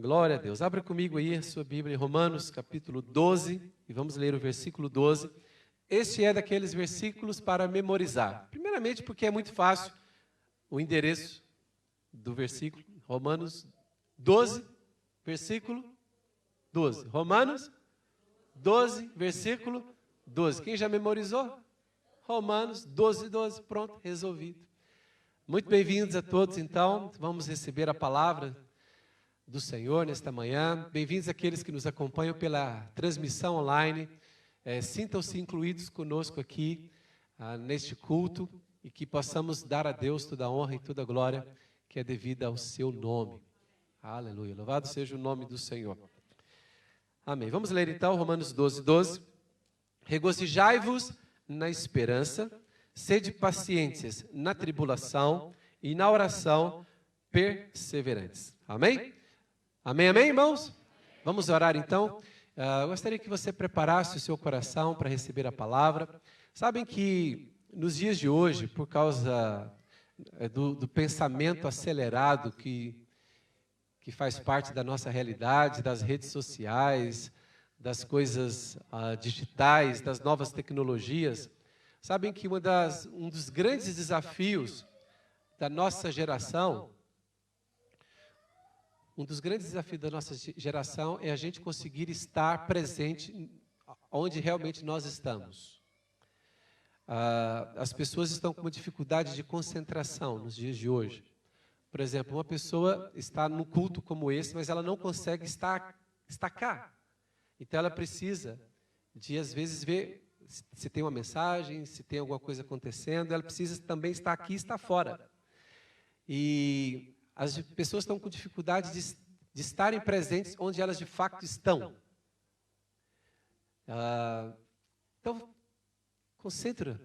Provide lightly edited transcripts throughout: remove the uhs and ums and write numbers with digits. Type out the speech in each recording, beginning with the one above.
Glória a Deus. Abra comigo aí a sua Bíblia em Romanos, capítulo 12, e vamos ler o versículo 12. Este é daqueles versículos para memorizar. Primeiramente porque é muito fácil o endereço do versículo, Romanos 12, versículo 12. Romanos 12, versículo 12. Quem já memorizou? Romanos 12, 12. Pronto, resolvido. Muito bem-vindos a todos, então. Vamos receber a palavra do Senhor nesta manhã. Bem-vindos àqueles que nos acompanham pela transmissão online. Sintam-se incluídos conosco aqui neste culto e que possamos dar a Deus toda a honra e toda a glória que é devida ao seu nome. Aleluia. Louvado seja o nome do Senhor. Amém. Vamos ler então Romanos 12, 12. Regozijai-vos na esperança, sede pacientes na tribulação e na oração perseverantes. Amém? Amém, amém, irmãos? Vamos orar então. Eu gostaria que você preparasse o seu coração para receber a palavra. Sabem que nos dias de hoje, por causa do pensamento acelerado que faz parte da nossa realidade, das redes sociais, das coisas digitais, das novas tecnologias, sabem que um dos grandes desafios da nossa geração, é a gente conseguir estar presente onde realmente nós estamos. As pessoas estão com uma dificuldade de concentração nos dias de hoje. Por exemplo, uma pessoa está num culto como esse, mas ela não consegue estar cá. Então ela precisa de, às vezes, ver se tem uma mensagem, se tem alguma coisa acontecendo, ela precisa também estar aqui e estar fora. E as pessoas estão com dificuldade de estarem presentes onde elas de fato estão. Então, concentra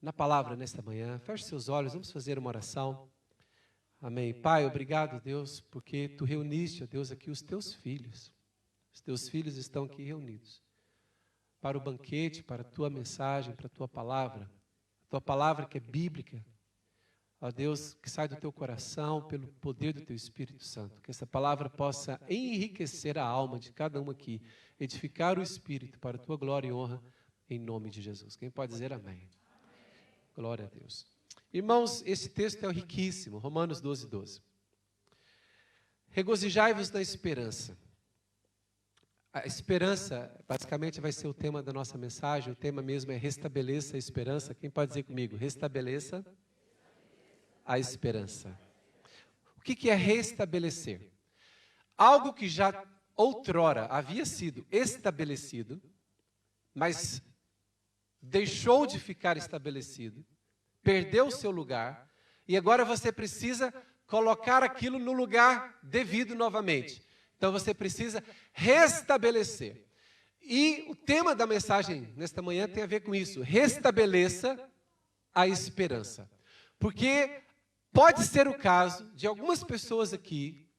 na palavra nesta manhã, feche seus olhos, vamos fazer uma oração. Amém. Pai, obrigado, Deus, porque Tu reuniste, ó Deus, aqui os Teus filhos. Os Teus filhos estão aqui reunidos para o banquete, para a Tua mensagem, para a Tua palavra que é bíblica. Ó Deus, que sai do Teu coração pelo poder do Teu Espírito Santo. Que essa palavra possa enriquecer a alma de cada um aqui, edificar o Espírito para a Tua glória e honra, em nome de Jesus. Quem pode dizer amém? Glória a Deus. Irmãos, esse texto é riquíssimo, Romanos 12, 12. Regozijai-vos na esperança. A esperança, basicamente, vai ser o tema da nossa mensagem. O tema mesmo é restabeleça a esperança. Quem pode dizer comigo? Restabeleça a esperança. O que é restabelecer? Algo que já outrora havia sido estabelecido, mas deixou de ficar estabelecido, perdeu o seu lugar, e agora você precisa colocar aquilo no lugar devido novamente. Então você precisa restabelecer. E o tema da mensagem nesta manhã tem a ver com isso. Restabeleça a esperança. Porque pode ser o caso de algumas pessoas aqui,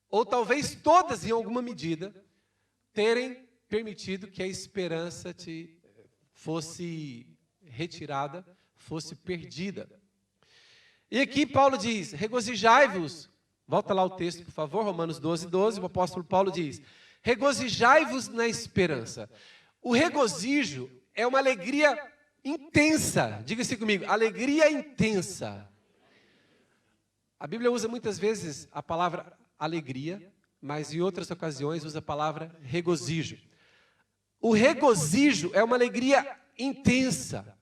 ou talvez todas em alguma medida, terem permitido que a esperança fosse retirada, fosse perdida. E aqui Paulo diz, regozijai-vos. Volta lá o texto, por favor, Romanos 12, 12. O apóstolo Paulo diz, regozijai-vos na esperança. O regozijo é uma alegria intensa. Diga-se comigo, alegria intensa. A Bíblia usa muitas vezes a palavra alegria, mas em outras ocasiões usa a palavra regozijo. O regozijo é uma alegria intensa.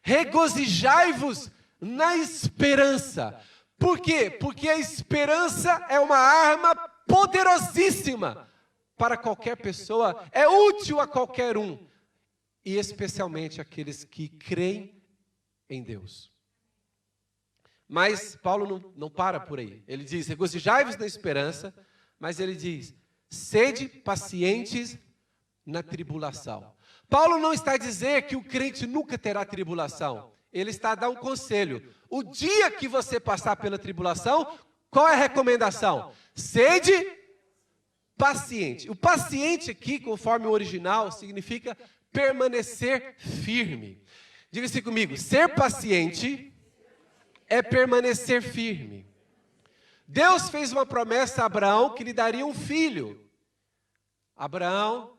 Regozijai-vos na esperança. Por quê? Porque a esperança é uma arma poderosíssima para qualquer pessoa, é útil a qualquer um, e especialmente aqueles que creem em Deus. Mas Paulo não para por aí. Ele diz, regozijai-vos na esperança, mas ele diz, sede pacientes na tribulação. Paulo não está a dizer que o crente nunca terá tribulação. Ele está a dar um conselho. O dia que você passar pela tribulação, qual é a recomendação? Sede paciente. O paciente aqui, conforme o original, significa permanecer firme. Diga-se comigo, ser paciente é permanecer firme. Deus fez uma promessa a Abraão que lhe daria um filho. Abraão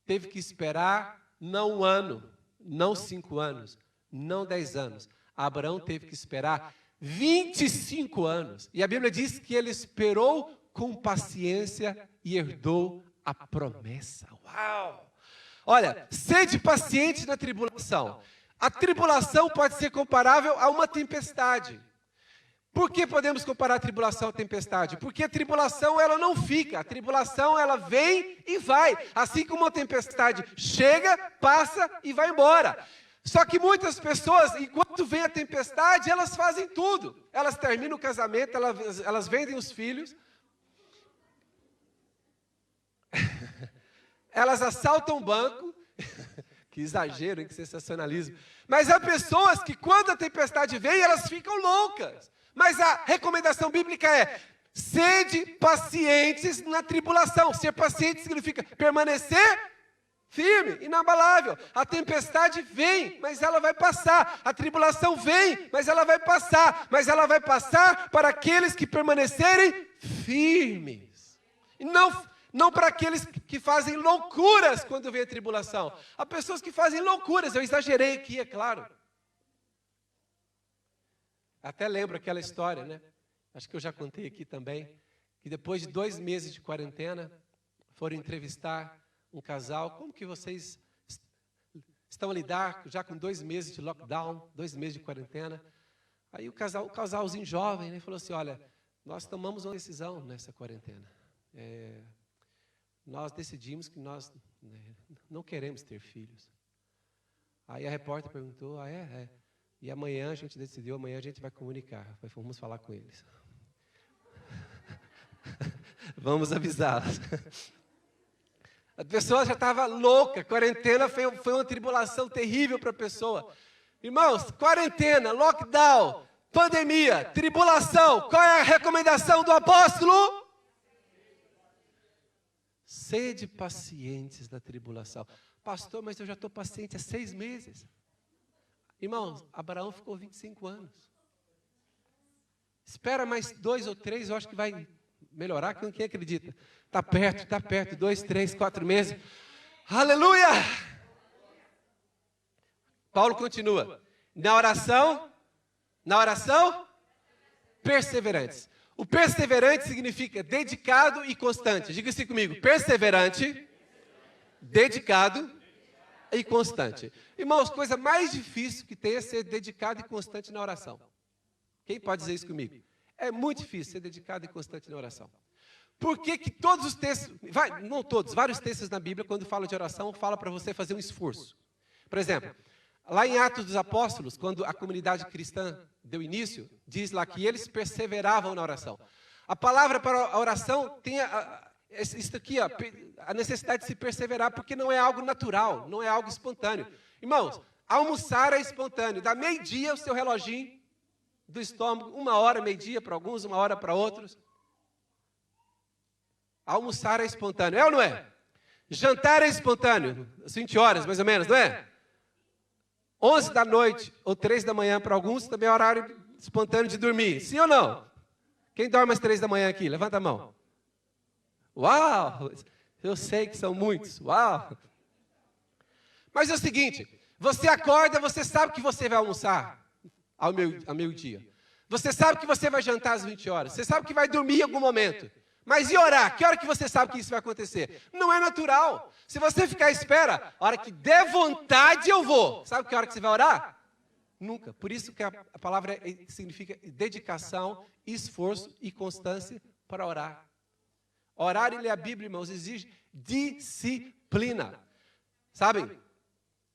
teve que esperar não 1 ano, não 5 anos, não 10 anos. Abraão teve que esperar 25 anos. E a Bíblia diz que ele esperou com paciência e herdou a promessa. Uau! Olha, sede paciente na tribulação. A tribulação pode ser comparável a uma tempestade. Por que podemos comparar a tribulação à tempestade? Porque a tribulação ela não fica, a tribulação ela vem e vai. Assim como a tempestade chega, passa e vai embora. Só que muitas pessoas, enquanto vem a tempestade, elas fazem tudo. Elas terminam o casamento, elas vendem os filhos. Elas assaltam o banco. Que exagero, hein? Que sensacionalismo. Mas há pessoas que quando a tempestade vem, elas ficam loucas. Mas a recomendação bíblica é: sede pacientes na tribulação. Ser paciente significa permanecer firme, inabalável. A tempestade vem, mas ela vai passar. A tribulação vem, mas ela vai passar. Mas ela vai passar para aqueles que permanecerem firmes. E não para aqueles que fazem loucuras quando vem a tribulação. Há pessoas que fazem loucuras. Eu exagerei aqui, é claro. Até lembro aquela história, né? Acho que eu já contei aqui também. Que depois de 2 meses de quarentena, foram entrevistar um casal. Como que vocês estão a lidar já com 2 meses de lockdown, 2 meses de quarentena? Aí o casalzinho jovem, né, falou assim: olha, nós tomamos uma decisão nessa quarentena. Nós decidimos que nós não queremos ter filhos. Aí a repórter perguntou: ah, é? E amanhã a gente decidiu, amanhã a gente vai comunicar. Vamos falar com eles. Vamos avisá-los. A pessoa já estava louca, quarentena foi uma tribulação terrível para a pessoa. Irmãos, quarentena, lockdown, pandemia, tribulação, qual é a recomendação do apóstolo? Sede pacientes na tribulação. Pastor, mas eu já estou paciente há 6 meses. Irmãos, Abraão ficou 25 anos. Espera mais 2 ou 3, eu acho que vai melhorar, quem acredita? Está perto, 2, 3, 4 meses. Aleluia! Paulo continua. Na oração, perseverantes. O perseverante significa dedicado e constante. Diga assim comigo: perseverante, dedicado e constante. Irmãos, coisa mais difícil que tem é ser dedicado e constante na oração. Quem pode dizer isso comigo? É muito difícil ser dedicado e constante na oração. Por que que todos os textos, não todos, vários textos na Bíblia, quando fala de oração, fala para você fazer um esforço. Por exemplo, lá em Atos dos Apóstolos, quando a comunidade cristã deu início, diz lá que eles perseveravam na oração. A palavra para a oração tem isso aqui, a necessidade de se perseverar, porque não é algo natural, não é algo espontâneo. Irmãos, almoçar é espontâneo. Dá meio-dia o seu reloginho do estômago, 1 hora, meio-dia para alguns, 1 hora para outros. Almoçar é espontâneo, é ou não é? Jantar é espontâneo, às 20 horas mais ou menos, não é? 11 da noite ou 3 da manhã para alguns também é horário espontâneo de dormir, sim ou não? Quem dorme às 3 da manhã aqui? Levanta a mão. Uau! Eu sei que são muitos, uau! Mas é o seguinte, você acorda, você sabe que você vai almoçar ao meio-dia. Você sabe que você vai jantar às 20 horas, você sabe que vai dormir em algum momento. Mas e orar? Que hora que você sabe que isso vai acontecer? Não é natural. Se você ficar à espera, a hora que der vontade eu vou. Sabe que hora que você vai orar? Nunca. Por isso que a palavra significa dedicação, esforço e constância para orar. Orar e ler a Bíblia, irmãos, exige disciplina. Sabem?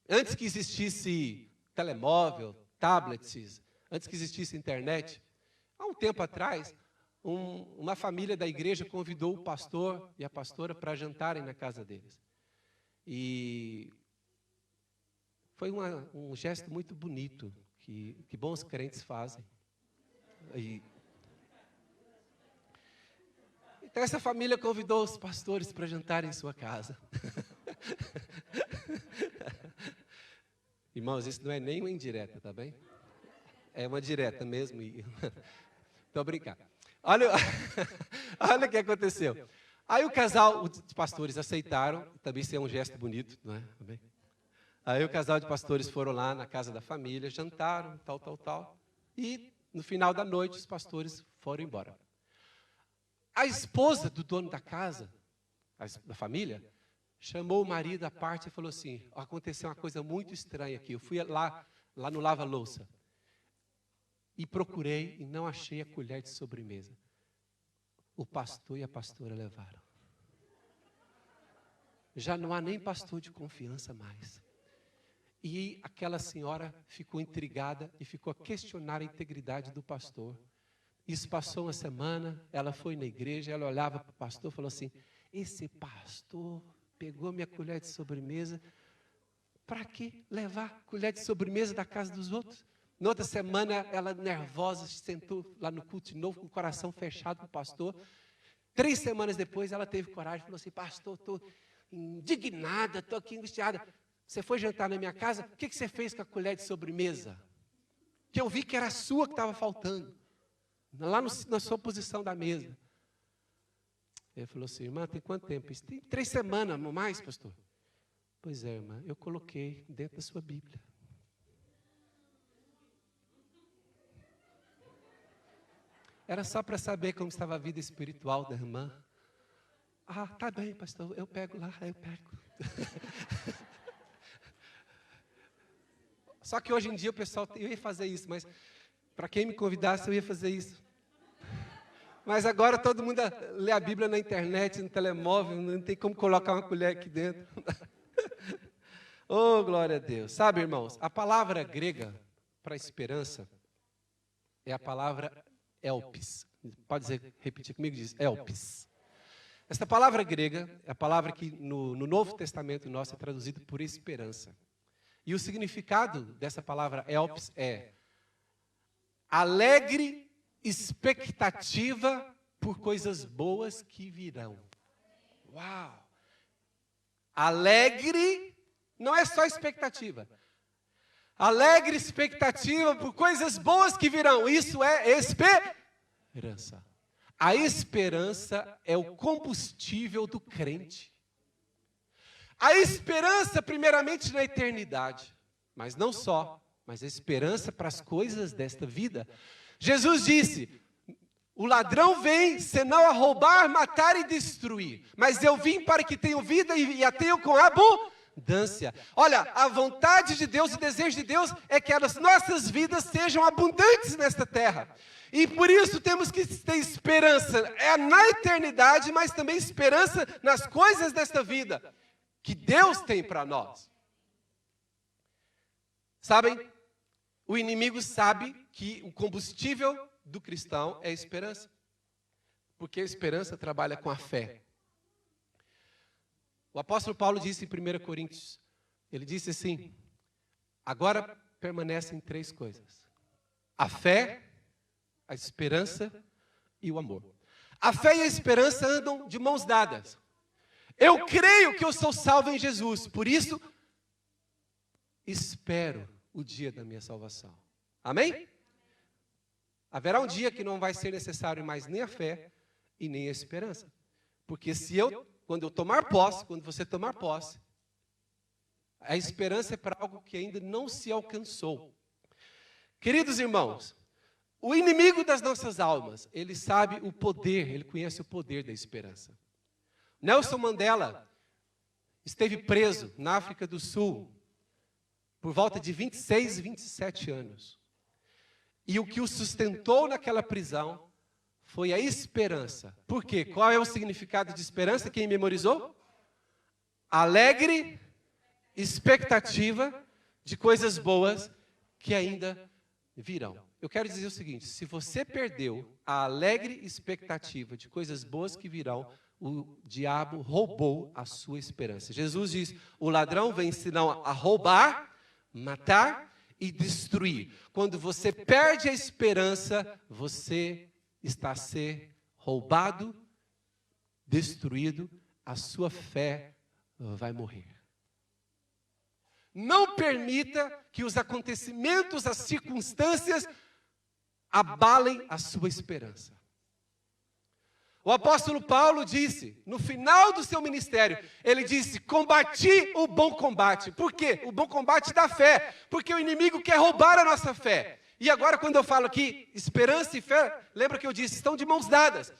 Antes que existisse telemóvel, tablets, antes que existisse internet, há um tempo atrás, uma família da igreja convidou o pastor e a pastora para jantarem na casa deles. E foi um gesto muito bonito, que bons crentes fazem. Então essa família convidou os pastores para jantarem em sua casa. Irmãos, isso não é nem uma indireta, tá bem? É uma direta mesmo. Estou brincando. Olha, olha o que aconteceu. Aí o casal, os pastores aceitaram, também isso é um gesto bonito, não é? Amém? Aí o casal de pastores foram lá na casa da família, jantaram, tal. E no final da noite os pastores foram embora. A esposa do dono da casa, da família, chamou o marido à parte e falou assim, aconteceu uma coisa muito estranha aqui, eu fui lá no lava-louça e procurei e não achei a colher de sobremesa. O pastor e a pastora levaram. Já não há nem pastor de confiança mais. E aquela senhora ficou intrigada e ficou a questionar a integridade do pastor. Isso passou uma semana, ela foi na igreja, ela olhava para o pastor e falou assim, esse pastor pegou minha colher de sobremesa, para que levar colher de sobremesa da casa dos outros? Na outra semana, ela nervosa, sentou lá no culto de novo, com o coração fechado para o pastor. 3 semanas depois, ela teve coragem e falou assim, pastor, estou indignada, estou aqui angustiada. Você foi jantar na minha casa, o que você fez com a colher de sobremesa? Que eu vi que era a sua que estava faltando, lá na sua posição da mesa. Ele falou assim, irmã, tem quanto tempo? Isso tem 3 semanas, mais, pastor? Pois é, irmã, eu coloquei dentro da sua Bíblia. Era só para saber como estava a vida espiritual da irmã. Ah, tá bem, pastor, eu pego lá, eu pego. Só que hoje em dia o pessoal, eu ia fazer isso, mas para quem me convidasse eu ia fazer isso. Mas agora todo mundo lê a Bíblia na internet, no telemóvel, não tem como colocar uma colher aqui dentro. Oh, glória a Deus. Sabe, irmãos, a palavra grega para esperança é a palavra elpis. Pode repetir comigo? Diz elpis. Essa palavra grega é a palavra que no Novo Testamento nosso é traduzido por esperança. E o significado dessa palavra elpis é alegre expectativa por coisas boas que virão. Uau! Alegre não é só expectativa. Alegre expectativa por coisas boas que virão. Isso é esperança. A esperança é o combustível do crente. A esperança, primeiramente, na eternidade. Mas não só, mas a esperança para as coisas desta vida. Jesus disse, o ladrão vem senão a roubar, matar e destruir. Mas eu vim para que tenham vida e a tenham com abundância. Olha, a vontade de Deus, o desejo de Deus é que as nossas vidas sejam abundantes nesta terra. E por isso temos que ter esperança na eternidade, mas também esperança nas coisas desta vida que Deus tem para nós. Sabem, o inimigo sabe que o combustível do cristão é a esperança. Porque a esperança trabalha com a fé. O apóstolo Paulo disse em 1 Coríntios, ele disse assim, agora permanecem 3 coisas. A fé, a esperança e o amor. A fé e a esperança andam de mãos dadas. Eu creio que eu sou salvo em Jesus, por isso espero o dia da minha salvação. Amém? Haverá um dia que não vai ser necessário mais nem a fé e nem a esperança. Porque quando eu tomar posse, quando você tomar posse, a esperança é para algo que ainda não se alcançou. Queridos irmãos, o inimigo das nossas almas, ele sabe o poder, ele conhece o poder da esperança. Nelson Mandela esteve preso na África do Sul por volta de 26, 27 anos. E o que o sustentou naquela prisão foi a esperança. Por quê? Qual é o significado de esperança? Quem memorizou? Alegre expectativa de coisas boas que ainda virão. Eu quero dizer o seguinte, se você perdeu a alegre expectativa de coisas boas que virão, o diabo roubou a sua esperança. Jesus diz, o ladrão vem senão a roubar, matar e destruir. Quando você perde a esperança, você está a ser roubado, destruído, a sua fé vai morrer. Não permita que os acontecimentos, as circunstâncias, abalem a sua esperança. O apóstolo Paulo disse, no final do seu ministério, ele disse, combati o bom combate. Por quê? O bom combate da fé, porque o inimigo quer roubar a nossa fé. E agora quando eu falo aqui, esperança e fé, lembra que eu disse, estão de mãos dadas.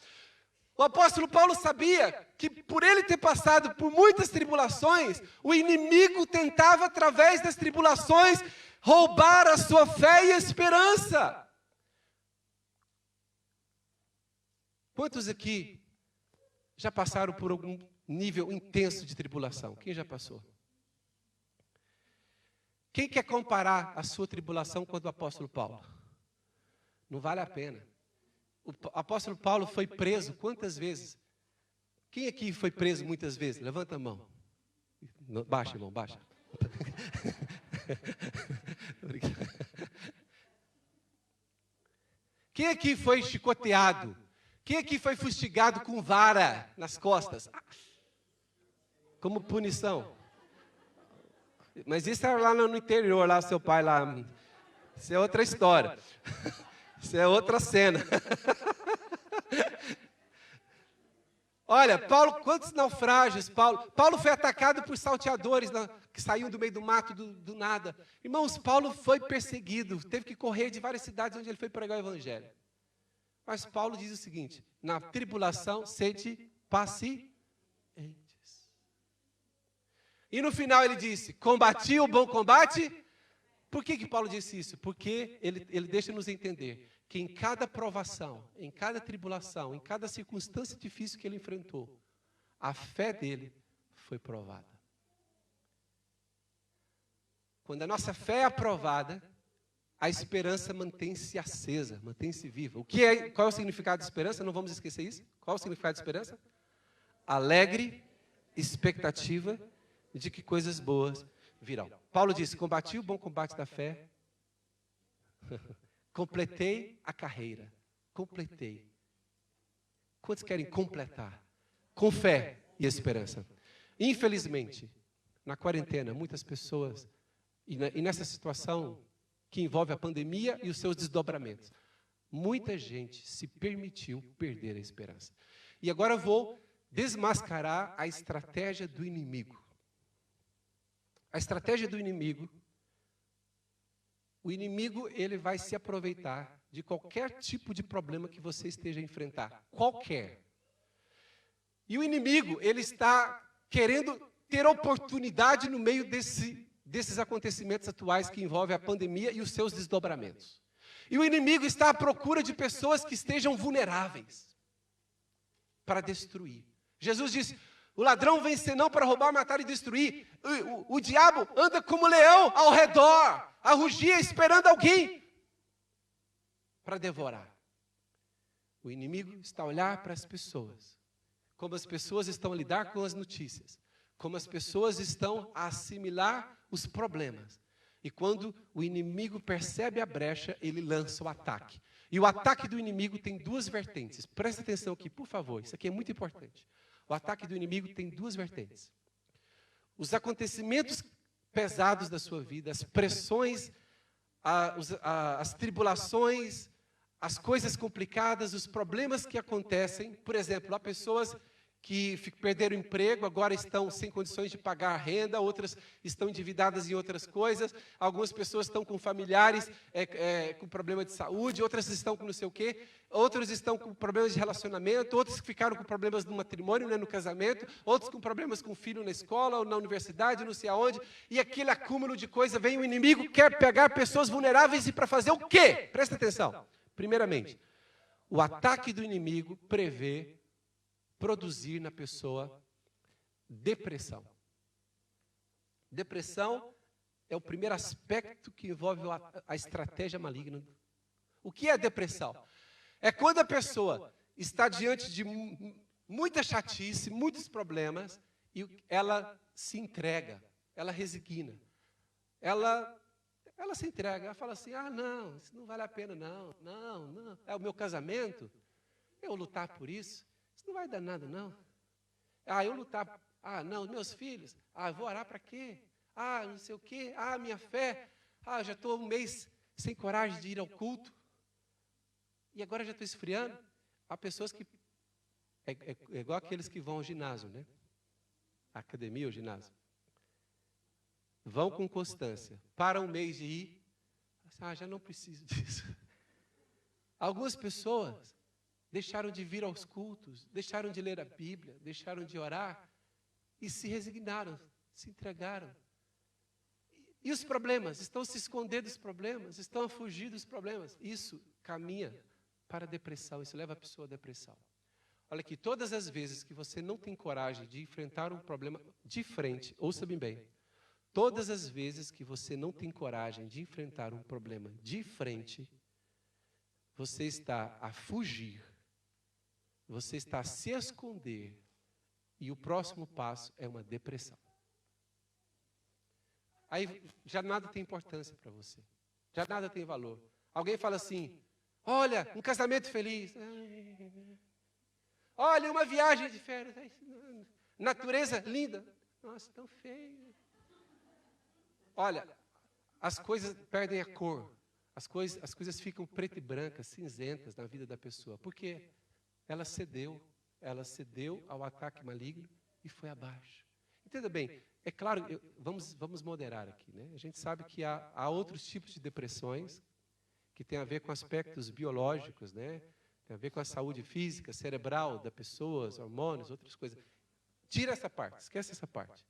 O apóstolo Paulo sabia que por ele ter passado por muitas tribulações, o inimigo tentava, através das tribulações, roubar a sua fé e a esperança. Quantos aqui já passaram por algum nível intenso de tribulação? Quem já passou? Quem quer comparar a sua tribulação com a do apóstolo Paulo? Não vale a pena. O apóstolo Paulo foi preso quantas vezes? Quem aqui foi preso muitas vezes? Levanta a mão. Baixa, irmão, baixa. Quem aqui foi chicoteado? Quem aqui foi fustigado com vara nas costas? Como punição. Mas isso era lá no interior, lá seu pai lá. Isso é outra história. Isso é outra cena. Olha, Paulo, quantos naufrágios, Paulo foi atacado por salteadores que saíam do meio do mato do nada. Irmãos, Paulo foi perseguido, teve que correr de várias cidades onde ele foi pregar o evangelho. Mas Paulo diz o seguinte, na tribulação, sede pacientes. E no final ele disse, combati o bom combate. Por que Paulo disse isso? Porque ele deixa nos entender que em cada provação, em cada tribulação, em cada circunstância difícil que ele enfrentou, a fé dele foi provada. Quando a nossa fé é aprovada, a esperança mantém-se acesa, mantém-se viva. Qual é o significado de esperança? Não vamos esquecer isso. Qual é o significado de esperança? Alegre expectativa de que coisas boas virão. Paulo disse, combati o bom combate da fé, completei a carreira, completei. Quantos querem completar? Com fé e esperança. Infelizmente, na quarentena, muitas pessoas, e nessa situação que envolve a pandemia e os seus desdobramentos, muita gente se permitiu perder a esperança. E agora eu vou desmascarar a estratégia do inimigo. A estratégia do inimigo, o inimigo ele vai se aproveitar de qualquer tipo de problema que você esteja a enfrentar. Qualquer. E o inimigo, ele está querendo ter oportunidade no meio desses acontecimentos atuais que envolvem a pandemia e os seus desdobramentos. E o inimigo está à procura de pessoas que estejam vulneráveis para destruir. Jesus disse, o ladrão vem senão para roubar, matar e destruir. O diabo anda como leão ao redor, a rugir, esperando alguém para devorar. O inimigo está a olhar para as pessoas, como as pessoas estão a lidar com as notícias, como as pessoas estão a assimilar os problemas. E quando o inimigo percebe a brecha, ele lança o ataque. E o ataque do inimigo tem duas vertentes. Presta atenção aqui, por favor, isso aqui é muito importante. O ataque do inimigo tem duas vertentes. Os acontecimentos pesados da sua vida, as pressões, as tribulações, as coisas complicadas, os problemas que acontecem. Por exemplo, há pessoas que perderam o emprego, agora estão sem condições de pagar a renda, outras estão endividadas em outras coisas, algumas pessoas estão com familiares com problema de saúde, outras estão com não sei o quê, outros estão com problemas de relacionamento, outros ficaram com problemas no matrimônio, né, no casamento, outros com problemas com o filho na escola ou na universidade, não sei aonde, e aquele acúmulo de coisa, vem o inimigo, quer pegar pessoas vulneráveis e para fazer o quê? Presta atenção. Primeiramente, o ataque do inimigo prevê produzir na pessoa depressão. Depressão é o primeiro aspecto que envolve a estratégia maligna. O que é depressão? É quando a pessoa está diante de muita chatice, muitos problemas, e ela se entrega, ela resigna. Ela se entrega, ela fala assim, não, isso não vale a pena, não. É o meu casamento, eu lutar por isso não vai dar nada, não. Eu lutar, não, meus filhos, eu vou orar para quê? Não sei o quê, minha fé, já estou um mês sem coragem de ir ao culto, e agora já estou esfriando. Há pessoas que É igual aqueles que vão ao ginásio, né? Academia ou ginásio. Vão com constância. Para um mês de ir, já não preciso disso. Algumas pessoas deixaram de vir aos cultos, deixaram de ler a Bíblia, deixaram de orar e se resignaram, se entregaram. E os problemas? Estão se escondendo dos problemas, estão a fugir dos problemas. Isso caminha para a depressão, isso leva a pessoa à depressão. Olha aqui, todas as vezes que você não tem coragem de enfrentar um problema de frente, ouça bem, todas as vezes que você não tem coragem de enfrentar um problema de frente, você está a fugir, você está a se esconder, e o próximo passo é uma depressão. Aí já nada tem importância para você, já nada tem valor. Alguém fala assim, olha, um casamento feliz, olha, uma viagem de férias, natureza linda, nossa, tão feio. Olha, as coisas perdem a cor, as coisas ficam preto e brancas, cinzentas na vida da pessoa. Por quê? Ela cedeu ao ataque maligno e foi abaixo. Entenda bem, é claro, vamos moderar aqui, né? A gente sabe que há outros tipos de depressões que têm a ver com aspectos biológicos, né? Tem a ver com a saúde física, cerebral da pessoa, hormônios, outras coisas. Tira essa parte, esquece essa parte.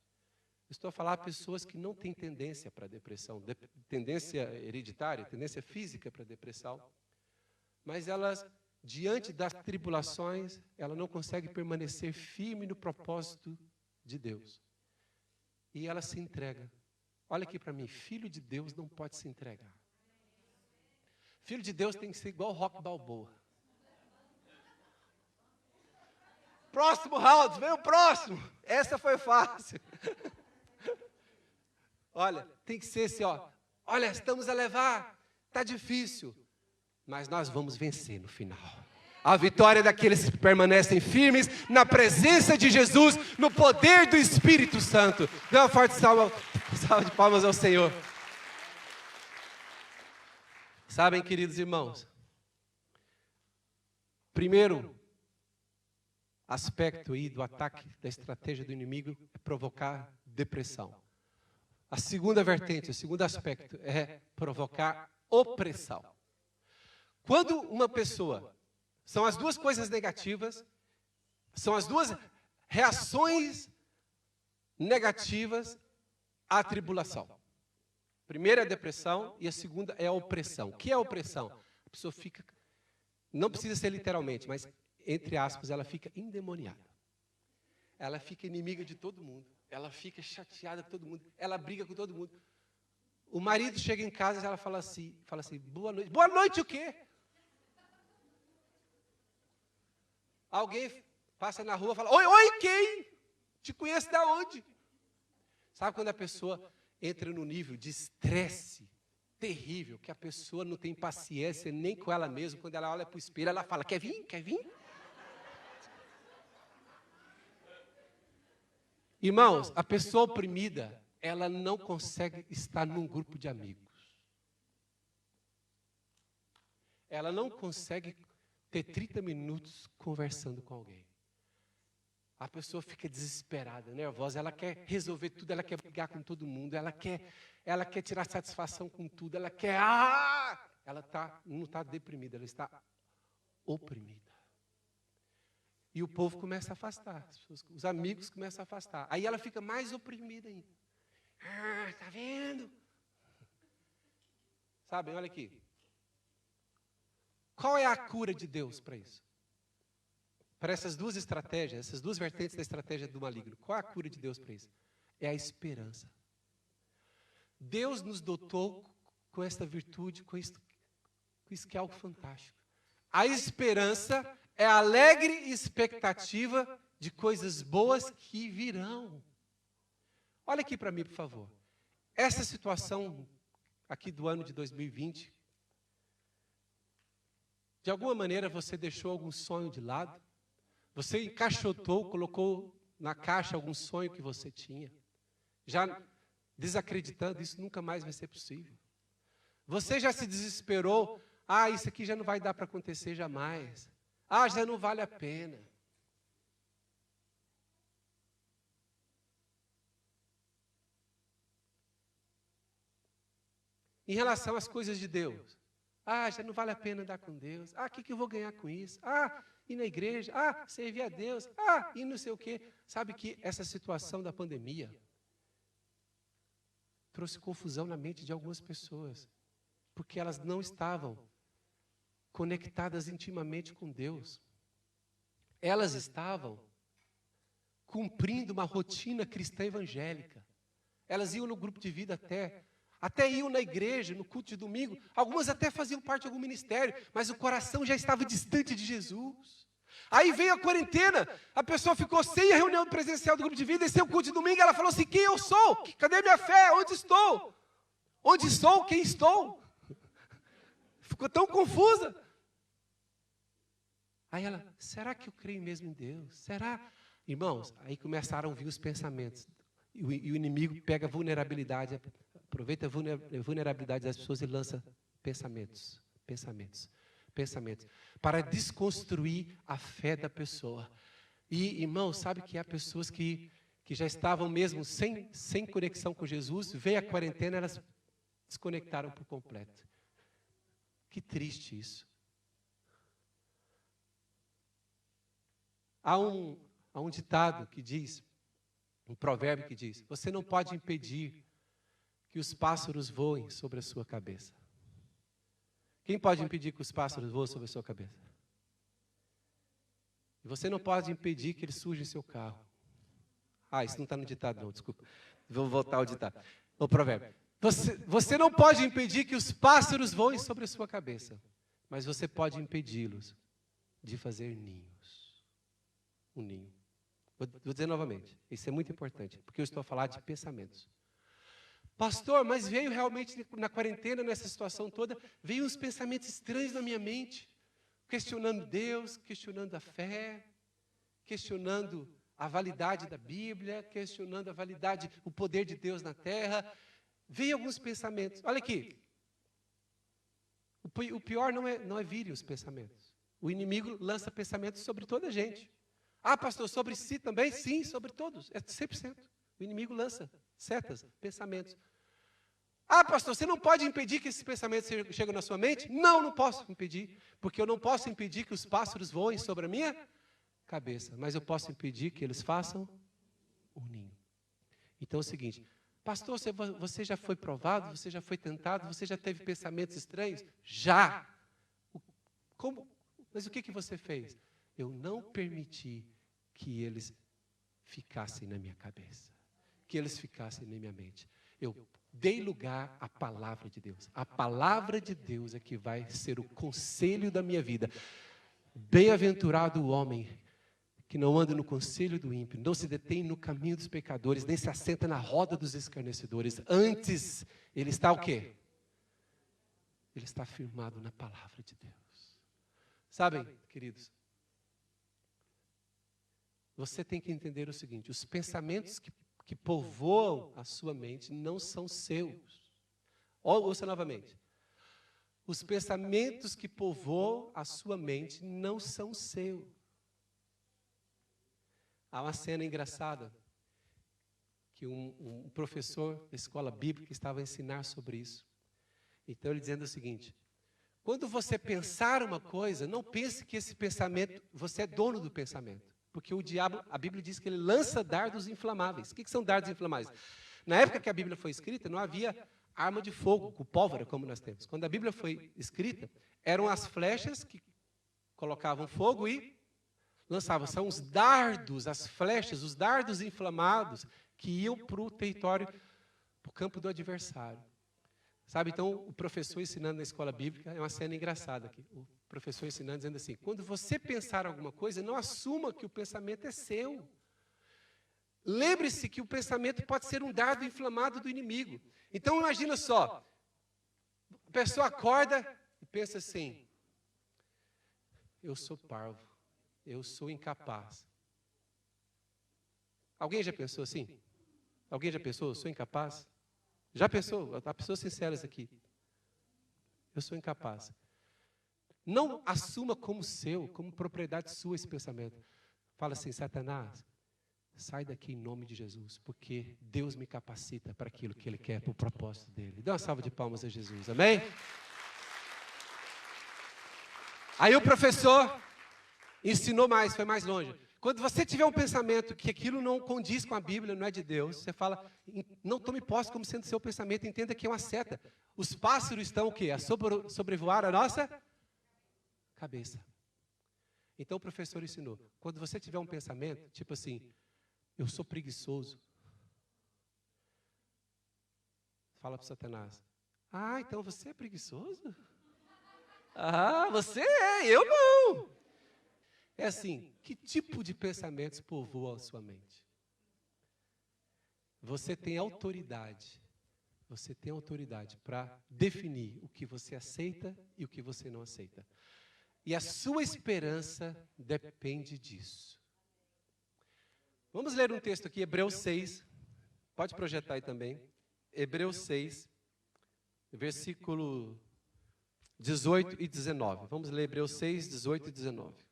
Eu estou a falar a pessoas que não têm tendência para a depressão, tendência hereditária, tendência física para a depressão, mas elas, diante das tribulações, ela não consegue permanecer firme no propósito de Deus. E ela se entrega. Olha aqui para mim, filho de Deus não pode se entregar. Filho de Deus tem que ser igual o Rock Balboa. Próximo round, vem o próximo. Essa foi fácil. Olha, tem que ser assim, ó. Olha, estamos a levar, está difícil, mas nós vamos vencer no final. A vitória é daqueles que permanecem firmes na presença de Jesus, no poder do Espírito Santo. Dê uma forte salva de palmas ao Senhor. Sabem, queridos irmãos, primeiro aspecto aí do ataque, da estratégia do inimigo é provocar depressão. A segunda vertente, o segundo aspecto é provocar opressão. Quando uma pessoa, são as duas coisas negativas, são as duas reações negativas à tribulação. A primeira é a depressão e a segunda é a opressão. O que é a opressão? A pessoa fica, não precisa ser literalmente, mas entre aspas, ela fica endemoniada. Ela fica inimiga de todo mundo. Ela fica chateada com todo mundo. Ela briga com todo mundo. O marido chega em casa e ela fala assim, boa noite. Boa noite o quê? Alguém passa na rua e fala, oi, quem? Te conheço de onde? Sabe quando a pessoa entra num nível de estresse terrível, que a pessoa não tem paciência nem com ela mesma, quando ela olha para o espelho, ela fala, quer vir? Quer vir? Irmãos, a pessoa oprimida, ela não consegue estar num grupo de amigos. Ela não consegue ter 30 minutos conversando com alguém. A pessoa fica desesperada, nervosa, ela quer resolver tudo, ela quer brigar com todo mundo, ela quer tirar satisfação com tudo, ela quer... Ela não está deprimida, ela está oprimida. E o povo começa a afastar, os amigos começam a afastar. Aí ela fica mais oprimida ainda. Tá vendo? Sabem, olha aqui. Qual é a cura de Deus para isso? Para essas duas estratégias, essas duas vertentes da estratégia do maligno. Qual é a cura de Deus para isso? É a esperança. Deus nos dotou com esta virtude, com isso que é algo fantástico. A esperança é a alegre expectativa de coisas boas que virão. Olha aqui para mim, por favor. Essa situação aqui do ano de 2020, de alguma maneira você deixou algum sonho de lado? Você encaixotou, colocou na caixa algum sonho que você tinha? Já desacreditando, isso nunca mais vai ser possível. Você já se desesperou? Isso aqui já não vai dar para acontecer jamais. Já não vale a pena. em relação às coisas de Deus. Ah, já não vale a pena andar com Deus. Ah, o que eu vou ganhar com isso? Ah, ir na igreja. Ah, servir a Deus. Ah, e não sei o quê. Sabe que essa situação da pandemia trouxe confusão na mente de algumas pessoas, porque elas não estavam conectadas intimamente com Deus. Elas estavam cumprindo uma rotina cristã evangélica. Elas iam no grupo de vida até iam na igreja, no culto de domingo. Algumas até faziam parte de algum ministério, mas o coração já estava distante de Jesus. Aí veio a quarentena, a pessoa ficou sem a reunião presencial do grupo de vida e sem o culto de domingo. Ela falou assim: quem eu sou? Cadê minha fé? Onde estou? Onde sou? Quem estou? Ficou tão confusa. Aí ela, será que eu creio mesmo em Deus? Será? Irmãos, aí começaram a vir os pensamentos. E o inimigo pega a vulnerabilidade, aproveita a vulnerabilidade das pessoas e lança pensamentos, para desconstruir a fé da pessoa. E, irmãos, sabe que há pessoas que já estavam mesmo sem conexão com Jesus, veio a quarentena, elas desconectaram por completo. Que triste isso. Há um ditado que diz, um provérbio que diz: você não pode impedir que os pássaros voem sobre a sua cabeça. Quem pode impedir que os pássaros voem sobre a sua cabeça? E você não pode impedir que eles sujem seu carro. Ah, isso não está no ditado não, desculpa. Vou voltar ao ditado. O provérbio. Você não pode impedir que os pássaros voem sobre a sua cabeça, mas você pode impedi-los de fazer ninhos. Um ninho. Vou dizer novamente, isso é muito importante, porque eu estou a falar de pensamentos. Pastor, mas veio realmente na quarentena, nessa situação toda, veio uns pensamentos estranhos na minha mente, questionando Deus, questionando a fé, questionando a validade da Bíblia, questionando a validade, o poder de Deus na terra. Veio alguns pensamentos. Olha aqui. O pior não é virem os pensamentos. O inimigo lança pensamentos sobre toda a gente. Ah, pastor, sobre si também? Sim, sobre todos. É 100%. O inimigo lança setas, pensamentos. Ah, pastor, você não pode impedir que esses pensamentos cheguem na sua mente? Não, não posso impedir. Porque eu não posso impedir que os pássaros voem sobre a minha cabeça. Mas eu posso impedir que eles façam um ninho. Então é o seguinte: pastor, você já foi provado? Você já foi tentado? Você já teve pensamentos estranhos? Já! Como? Mas o que você fez? Eu não permiti que eles ficassem na minha cabeça, que eles ficassem na minha mente. Eu dei lugar à palavra de Deus. A palavra de Deus é que vai ser o conselho da minha vida. Bem-aventurado o homem que não anda no conselho do ímpio, não se detém no caminho dos pecadores, nem se assenta na roda dos escarnecedores. Antes, ele está o quê? Ele está firmado na palavra de Deus. Sabem, queridos, você tem que entender o seguinte: os pensamentos que povoam a sua mente não são seus. Ouça novamente. Os pensamentos que povoam a sua mente não são seus. Há uma cena engraçada que um professor da escola bíblica estava a ensinar sobre isso. Então ele dizendo o seguinte: quando você pensar uma coisa, não pense que esse pensamento, você é dono do pensamento. Porque o diabo, a Bíblia diz que ele lança dardos inflamáveis. O que são dardos inflamáveis? Na época que a Bíblia foi escrita, não havia arma de fogo, com pólvora, como nós temos. Quando a Bíblia foi escrita, eram as flechas que colocavam fogo e lançavam. São os dardos, as flechas, os dardos inflamados que iam para o território, para o campo do adversário. Sabe, então, o professor ensinando na escola bíblica, é uma cena engraçada aqui. O professor ensinando, dizendo assim: quando você pensar alguma coisa, não assuma que o pensamento é seu. Lembre-se que o pensamento pode ser um dardo inflamado do inimigo. Então, imagina só, a pessoa acorda e pensa assim: eu sou parvo, eu sou incapaz. Alguém já pensou assim? Alguém já pensou, eu sou incapaz? Já pensou? Há pessoas sinceras aqui. Eu sou incapaz. Não assuma como seu, como propriedade sua esse pensamento. Fala assim: Satanás, sai daqui em nome de Jesus, porque Deus me capacita para aquilo que Ele quer, para o propósito dEle. Dê uma salva de palmas a Jesus, amém? Aí o professor ensinou mais, foi mais longe. Quando você tiver um pensamento que aquilo não condiz com a Bíblia, não é de Deus, você fala, não tome posse como sendo seu pensamento, entenda que é uma seta. Os pássaros estão o quê? A sobrevoar a nossa cabeça. Então o professor ensinou, quando você tiver um pensamento, tipo assim, eu sou preguiçoso. Fala para Satanás, então você é preguiçoso? Você é, eu não. É assim, que tipo de pensamentos povoam a sua mente? Você tem autoridade para definir o que você aceita e o que você não aceita. E a sua esperança depende disso. Vamos ler um texto aqui, Hebreus 6, pode projetar aí também. Hebreus 6, versículo 18 e 19. Vamos ler Hebreus 6, 18 e 19.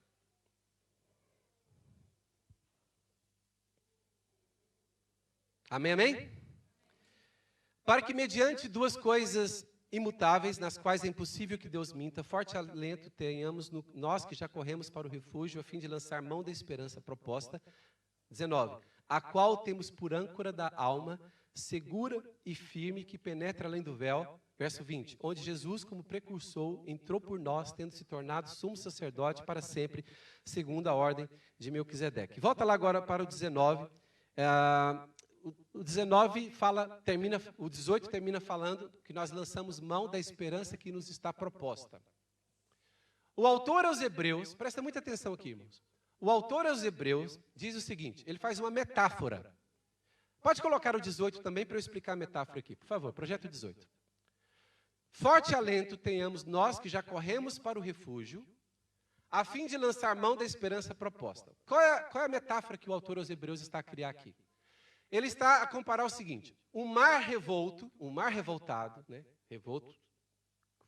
Amém, amém? Para que mediante duas coisas imutáveis, nas quais é impossível que Deus minta, forte alento tenhamos nós que já corremos para o refúgio, a fim de lançar mão da esperança proposta. 19. A qual temos por âncora da alma, segura e firme, que penetra além do véu. Verso 20. Onde Jesus, como precursor, entrou por nós, tendo se tornado sumo sacerdote para sempre, segundo a ordem de Melquisedeque. Volta lá agora para o 19. O 19 o 18 termina falando que nós lançamos mão da esperança que nos está proposta. O autor aos Hebreus, presta muita atenção aqui, irmãos. O autor aos Hebreus diz o seguinte, ele faz uma metáfora. Pode colocar o 18 também para eu explicar a metáfora aqui, por favor, projeto 18. Forte alento tenhamos nós que já corremos para o refúgio, a fim de lançar mão da esperança proposta. Qual é a metáfora que o autor aos Hebreus está a criar aqui? Ele está a comparar o seguinte, um mar revoltado, né? Revolto,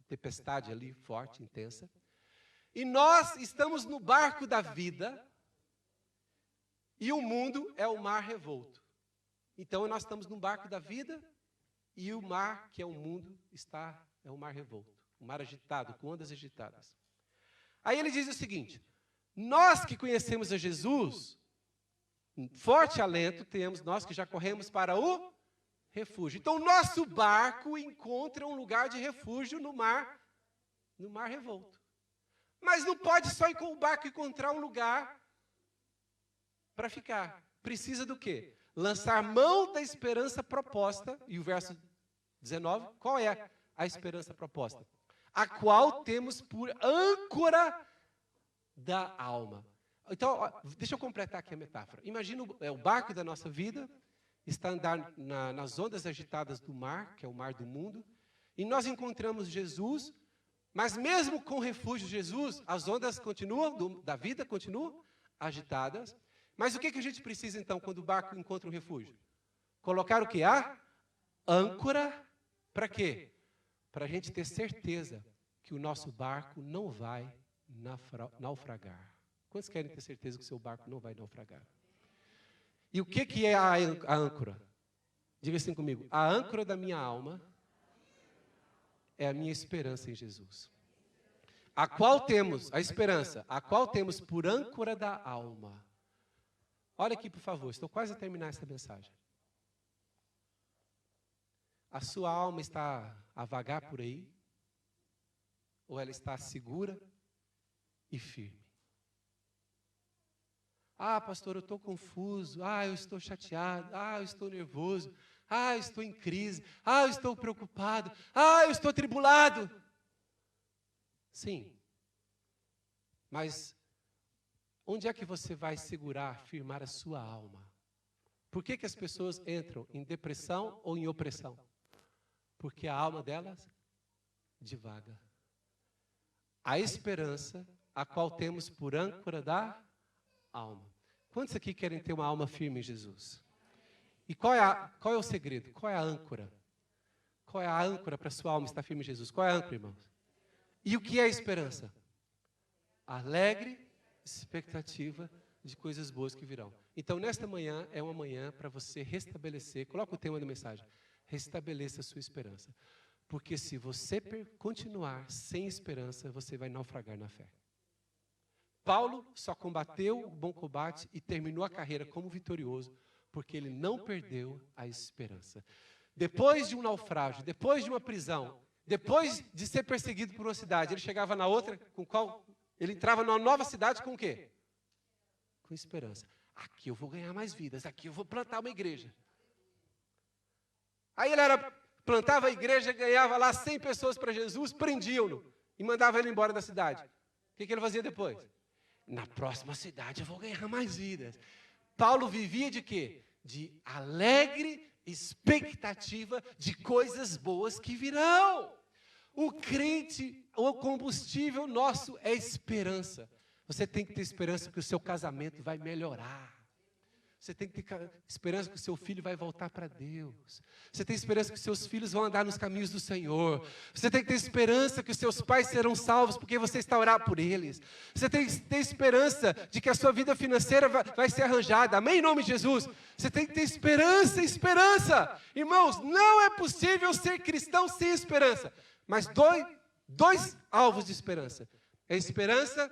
tempestade ali, forte, intensa, e nós estamos no barco da vida, e o mundo é o mar revolto. Então nós estamos no barco da vida, e o mar, que é o mundo, é um mar revolto, um mar agitado, com ondas agitadas. Aí ele diz o seguinte, nós que conhecemos a Jesus, forte alento temos nós que já corremos para o refúgio. Então, o nosso barco encontra um lugar de refúgio no mar revolto. Mas não pode só o barco encontrar um lugar para ficar. Precisa do quê? Lançar mão da esperança proposta. E o verso 19, qual é a esperança proposta? A qual temos por âncora da alma. Então, deixa eu completar aqui a metáfora. Imagina o barco da nossa vida, está a andar nas ondas agitadas do mar, que é o mar do mundo, e nós encontramos Jesus, mas mesmo com o refúgio de Jesus, as ondas da vida continuam agitadas. Mas o que a gente precisa então, quando o barco encontra um refúgio? Colocar o que? A âncora, para quê? Para a gente ter certeza que o nosso barco não vai naufragar. Quantos querem ter certeza que o seu barco não vai naufragar? E o que é a âncora? Diga assim comigo. A âncora da minha alma é a minha esperança em Jesus. A qual temos, a esperança, a qual temos por âncora da alma. Olha aqui, por favor, estou quase a terminar essa mensagem. A sua alma está a vagar por aí? Ou ela está segura e firme? Pastor, eu estou confuso. Eu estou chateado. Eu estou nervoso. Eu estou em crise. Eu estou preocupado. Eu estou atribulado. Sim. Mas onde é que você vai segurar, firmar a sua alma? Por que as pessoas entram em depressão ou em opressão? Porque a alma delas divaga. A esperança, a qual temos por âncora da alma. Quantos aqui querem ter uma alma firme em Jesus? E qual é o segredo? Qual é a âncora? Qual é a âncora para a sua alma estar firme em Jesus? Qual é a âncora, irmãos? E o que é a esperança? Alegre expectativa de coisas boas que virão. Então, nesta manhã, é uma manhã para você restabelecer, coloca o tema da mensagem, restabeleça a sua esperança. Porque se você continuar sem esperança, você vai naufragar na fé. Paulo só combateu o bom combate e terminou a carreira como vitorioso, porque ele não perdeu a esperança. Depois de um naufrágio, depois de uma prisão, depois de ser perseguido por uma cidade, ele chegava na outra, com qual ele entrava numa nova cidade com o quê? Com esperança. Aqui eu vou ganhar mais vidas, aqui eu vou plantar uma igreja. Aí ele plantava a igreja, ganhava lá 100 pessoas para Jesus, prendiam-no e mandavam ele embora da cidade. O que ele fazia depois? Na próxima cidade eu vou ganhar mais vidas. Paulo vivia de quê? De alegre expectativa de coisas boas que virão. O crente, o combustível nosso é esperança. Você tem que ter esperança que o seu casamento vai melhorar. Você tem que ter esperança que o seu filho vai voltar para Deus. Você tem esperança que os seus filhos vão andar nos caminhos do Senhor. Você tem que ter esperança que os seus pais serão salvos porque você está a orar por eles. Você tem que ter esperança de que a sua vida financeira vai ser arranjada. Amém, em nome de Jesus? Você tem que ter esperança, esperança. Irmãos, não é possível ser cristão sem esperança. Mas dois alvos de esperança. É esperança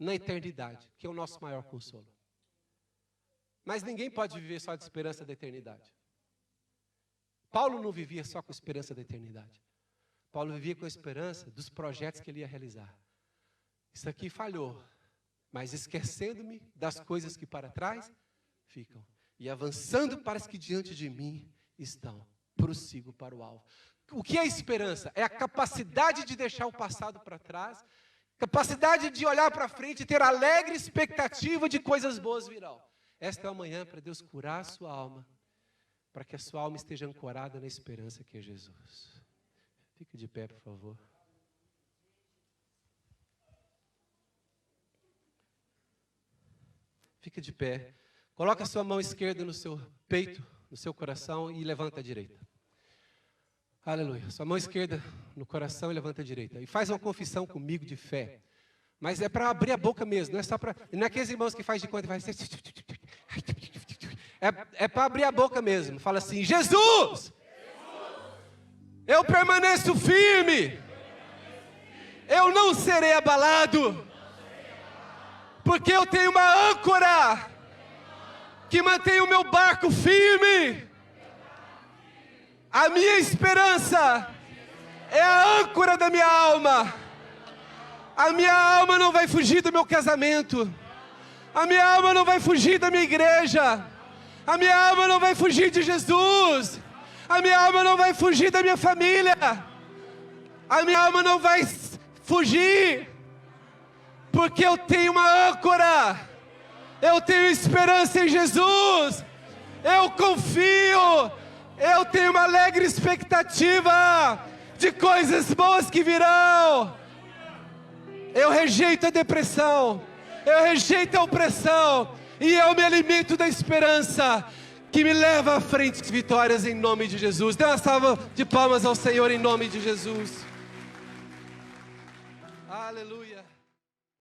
na eternidade, que é o nosso maior consolo. Mas ninguém pode viver só de esperança da eternidade. Paulo não vivia só com esperança da eternidade. Paulo vivia com a esperança dos projetos que ele ia realizar. Isso aqui falhou, mas esquecendo-me das coisas que para trás ficam. E avançando para as que diante de mim estão. Prossigo para o alvo. O que é esperança? É a capacidade de deixar o passado para trás, capacidade de olhar para frente e ter alegre expectativa de coisas boas virão. Esta é a manhã para Deus curar a sua alma, para que a sua alma esteja ancorada na esperança que é Jesus. Fique de pé, por favor. Fique de pé. Coloque a sua mão esquerda no seu peito, no seu coração e levanta a direita. Aleluia. Sua mão esquerda no coração e levanta a direita. E faz uma confissão comigo de fé. Mas é para abrir a boca mesmo, não é só para... Não é aqueles irmãos que faz de conta e faz... É para abrir a boca mesmo. Fala assim, Jesus! Eu permaneço firme. Eu não serei abalado. Porque eu tenho uma âncora que mantém o meu barco firme. A minha esperança é a âncora da minha alma. A minha alma não vai fugir do meu casamento. A minha alma não vai fugir da minha igreja. A minha alma não vai fugir de Jesus. A minha alma não vai fugir da minha família. A minha alma não vai fugir. Porque eu tenho uma âncora. Eu tenho esperança em Jesus. Eu confio. Eu tenho uma alegre expectativa de coisas boas que virão. Eu rejeito a depressão, eu rejeito a opressão, e eu me alimento da esperança, que me leva à frente de vitórias em nome de Jesus. Dê uma salva de palmas ao Senhor em nome de Jesus. Aleluia.